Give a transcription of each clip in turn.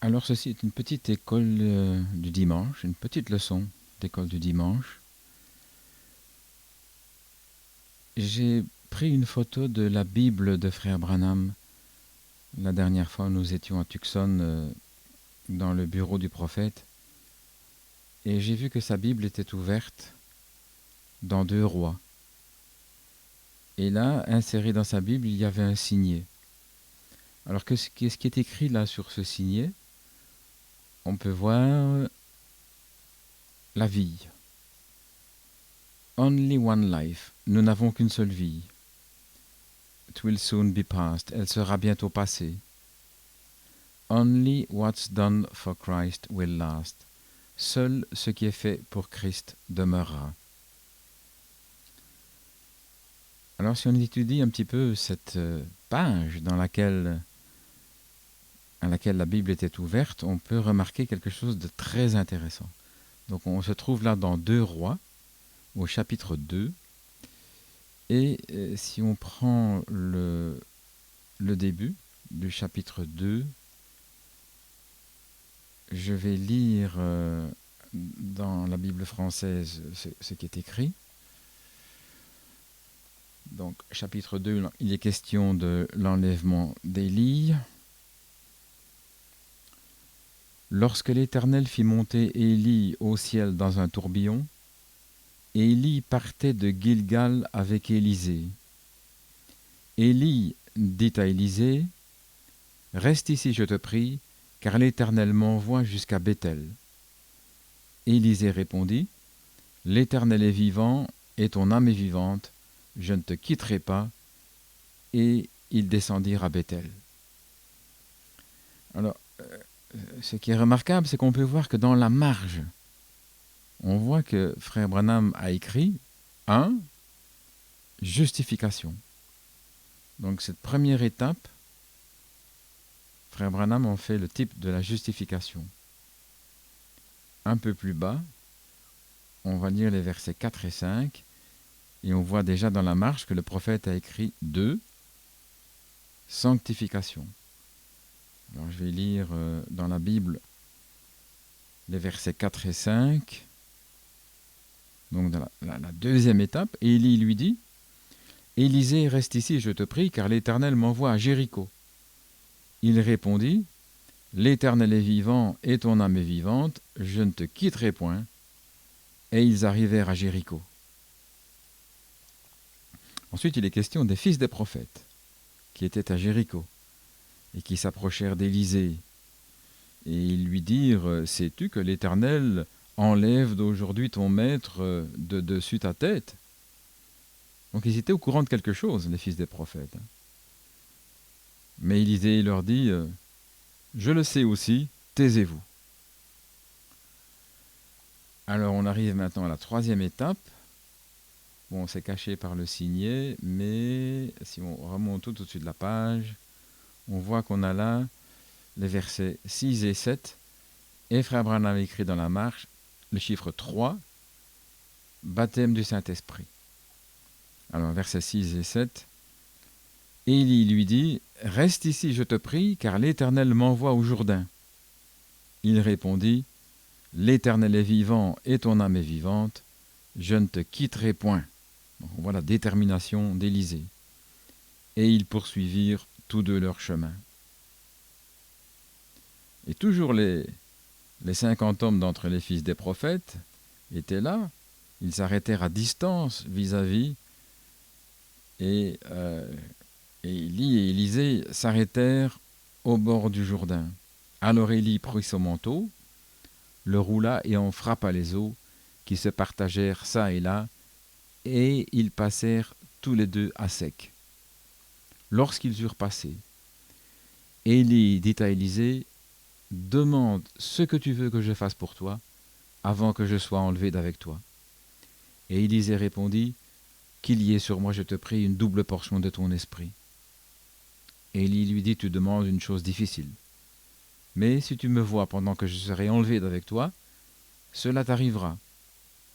Alors ceci est une petite école du dimanche, une petite leçon d'école du dimanche. J'ai pris une photo de la Bible de Frère Branham. La dernière fois, nous étions à Tucson, dans le bureau du prophète, et j'ai vu que sa Bible était ouverte dans 2 Rois. Et là, inséré dans sa Bible, il y avait un signet. Alors qu'est-ce qui est écrit là sur ce signet? On peut voir la vie. Only one life. Nous n'avons qu'une seule vie. It will soon be past. Elle sera bientôt passée. Only what's done for Christ will last. Seul ce qui est fait pour Christ demeurera. Alors si on étudie un petit peu cette page à laquelle la Bible était ouverte, on peut remarquer quelque chose de très intéressant. Donc on se trouve là dans 2 Rois, au chapitre 2, et si on prend le début du chapitre 2, je vais lire dans la Bible française ce qui est écrit. Donc, chapitre 2, il est question de l'enlèvement d'Élie. Lorsque l'Éternel fit monter Élie au ciel dans un tourbillon, Élie partait de Gilgal avec Élisée. Élie dit à Élisée, « Reste ici, je te prie, car l'Éternel m'envoie jusqu'à Béthel. » Élisée répondit, « L'Éternel est vivant, et ton âme est vivante, je ne te quitterai pas. » Et ils descendirent à Béthel. Alors, ce qui est remarquable, c'est qu'on peut voir que dans la marge, on voit que Frère Branham a écrit 1. Justification. Donc cette première étape, Frère Branham en fait le type de la justification. Un peu plus bas, on va lire les versets 4 et 5, et on voit déjà dans la marge que le prophète a écrit 2. Sanctification. Alors je vais lire dans la Bible les versets 4 et 5. Donc dans la deuxième étape, Élie lui dit, « Élisée, reste ici, je te prie, car l'Éternel m'envoie à Jéricho. » Il répondit, « L'Éternel est vivant et ton âme est vivante, je ne te quitterai point. » Et ils arrivèrent à Jéricho. Ensuite, il est question des fils des prophètes, qui étaient à Jéricho, et qui s'approchèrent d'Élisée. Et ils lui dirent, « Sais-tu que l'Éternel enlève d'aujourd'hui ton maître de dessus ta tête ?» Donc ils étaient au courant de quelque chose, les fils des prophètes. Mais Élisée leur dit, « Je le sais aussi, taisez-vous. » Alors on arrive maintenant à la 3e étape. Bon, c'est caché par le signet, mais si on remonte tout au-dessus de la page, on voit qu'on a là les versets 6 et 7. Et Frère Branham écrit dans la marche le chiffre 3, baptême du Saint-Esprit. Alors, versets 6 et 7. Élie lui dit, « Reste ici, je te prie, car l'Éternel m'envoie au Jourdain. » Il répondit, « L'Éternel est vivant et ton âme est vivante, je ne te quitterai point. » Donc, on voit la détermination d'Élisée. Et ils poursuivirent tous deux leur chemin. Et toujours les 50 hommes d'entre les fils des prophètes étaient là. Ils s'arrêtèrent à distance vis-à-vis. Et Élie et Élisée s'arrêtèrent au bord du Jourdain. Alors Élie prit son manteau, le roula et en frappa les eaux, qui se partagèrent çà et là, et ils passèrent tous les deux à sec. Lorsqu'ils eurent passé, Élie dit à Élisée, « Demande ce que tu veux que je fasse pour toi, avant que je sois enlevé d'avec toi. » Et Élisée répondit, « Qu'il y ait sur moi, je te prie, une double portion de ton esprit. » Élie lui dit, « Tu demandes une chose difficile. Mais si tu me vois pendant que je serai enlevé d'avec toi, cela t'arrivera.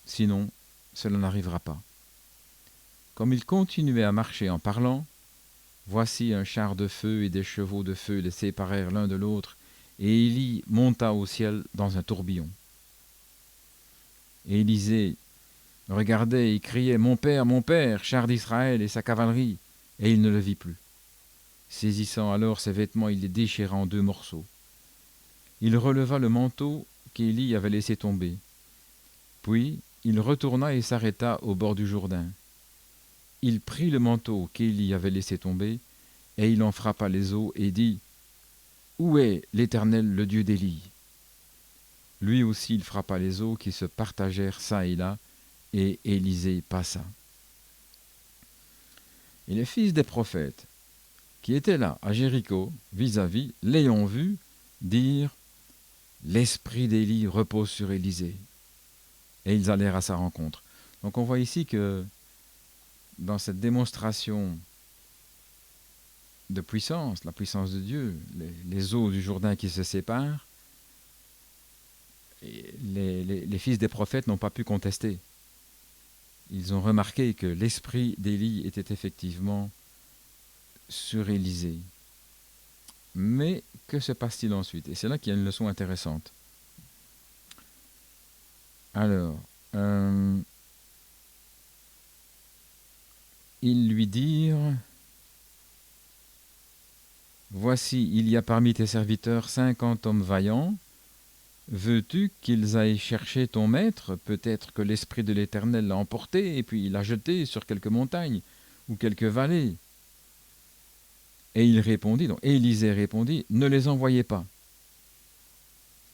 Sinon, cela n'arrivera pas. » Comme il continuait à marcher en parlant, voici un char de feu et des chevaux de feu les séparèrent l'un de l'autre, et Élie monta au ciel dans un tourbillon. Et Élisée regardait et criait « Mon père, char d'Israël et sa cavalerie !» Et il ne le vit plus. Saisissant alors ses vêtements, il les déchira en 2 morceaux. Il releva le manteau qu'Élie avait laissé tomber. Puis il retourna et s'arrêta au bord du Jourdain. Il prit le manteau qu'Élie avait laissé tomber, et il en frappa les eaux et dit « Où est l'Éternel, le Dieu d'Élie ?» Lui aussi il frappa les eaux qui se partagèrent çà et là, et Élisée passa. Et les fils des prophètes, qui étaient là, à Jéricho, vis-à-vis, l'ayant vu, dirent « L'esprit d'Élie repose sur Élisée. » Et ils allèrent à sa rencontre. Donc on voit ici que dans cette démonstration de puissance, la puissance de Dieu, les eaux du Jourdain qui se séparent, les fils des prophètes n'ont pas pu contester. Ils ont remarqué que l'esprit d'Élie était effectivement sur Élisée. Mais que se passe-t-il ensuite? Et c'est là qu'il y a une leçon intéressante. Alors, ils lui dirent « Voici, il y a parmi tes serviteurs 50 hommes vaillants. Veux-tu qu'ils aillent chercher ton maître? Peut-être que l'Esprit de l'Éternel l'a emporté et puis l'a jeté sur quelques montagnes ou quelques vallées. » Et il répondit, donc Élisée répondit, « Ne les envoyez pas. »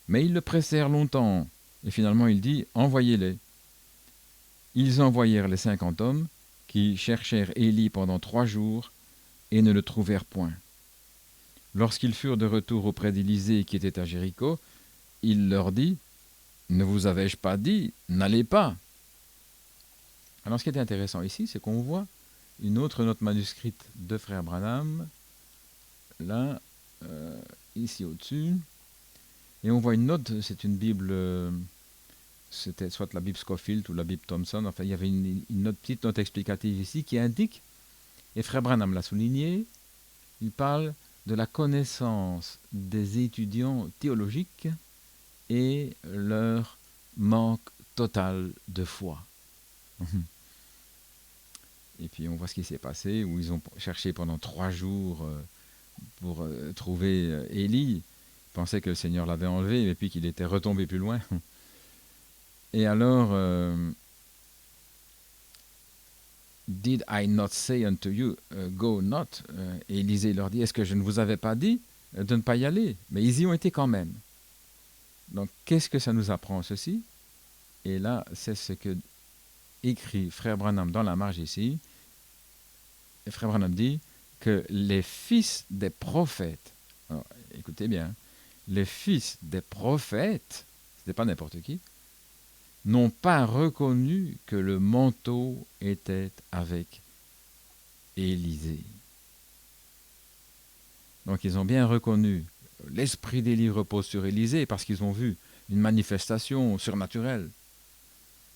Mais ils le pressèrent longtemps, et finalement il dit, « Envoyez-les. » Ils envoyèrent les 50 hommes, qui cherchèrent Élie pendant 3 jours, et ne le trouvèrent point. Lorsqu'ils furent de retour auprès d'Élisée qui était à Jéricho, il leur dit, « Ne vous avais-je pas dit, n'allez pas ?» Alors ce qui est intéressant ici, c'est qu'on voit une autre note manuscrite de Frère Branham, là, ici au-dessus, et on voit une note, c'est une Bible, c'était soit la Bible Scofield ou la Bible Thompson, enfin il y avait petite note explicative ici qui indique, et Frère Branham l'a souligné, il parle de la connaissance des étudiants théologiques et leur manque total de foi. Et puis on voit ce qui s'est passé, où ils ont cherché pendant 3 jours pour trouver Élie. Ils pensaient que le Seigneur l'avait enlevé, et puis qu'il était retombé plus loin. Et alors, Did I not say unto you, go not? Et Élisée leur dit, est-ce que je ne vous avais pas dit de ne pas y aller? Mais ils y ont été quand même. Donc, qu'est-ce que ça nous apprend ceci? Et là, c'est ce que écrit Frère Branham dans la marge ici. Et Frère Branham dit que les fils des prophètes, alors, écoutez bien, les fils des prophètes, ce n'est pas n'importe qui, n'ont pas reconnu que le manteau était avec Élisée. Donc ils ont bien reconnu, l'esprit d'Élie repose sur Élisée parce qu'ils ont vu une manifestation surnaturelle.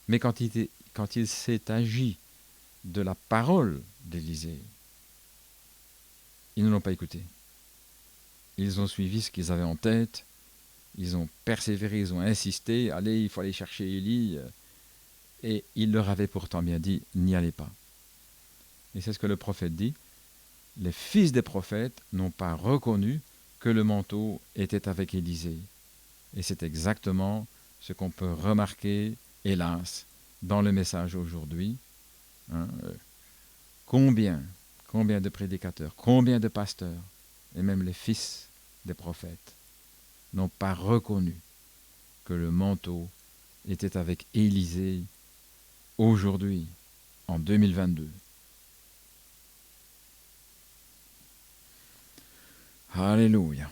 Mais quand il s'est agi de la parole d'Élisée, ils ne l'ont pas écouté. Ils ont suivi ce qu'ils avaient en tête, ils ont persévéré, ils ont insisté, allez, il faut aller chercher Élie, et il leur avait pourtant bien dit, n'y allez pas. Et c'est ce que le prophète dit, les fils des prophètes n'ont pas reconnu que le manteau était avec Élisée. Et c'est exactement ce qu'on peut remarquer, hélas, dans le message aujourd'hui. Combien de prédicateurs, combien de pasteurs, et même les fils des prophètes, n'ont pas reconnu que le manteau était avec Élisée aujourd'hui, en 2022. Alléluia.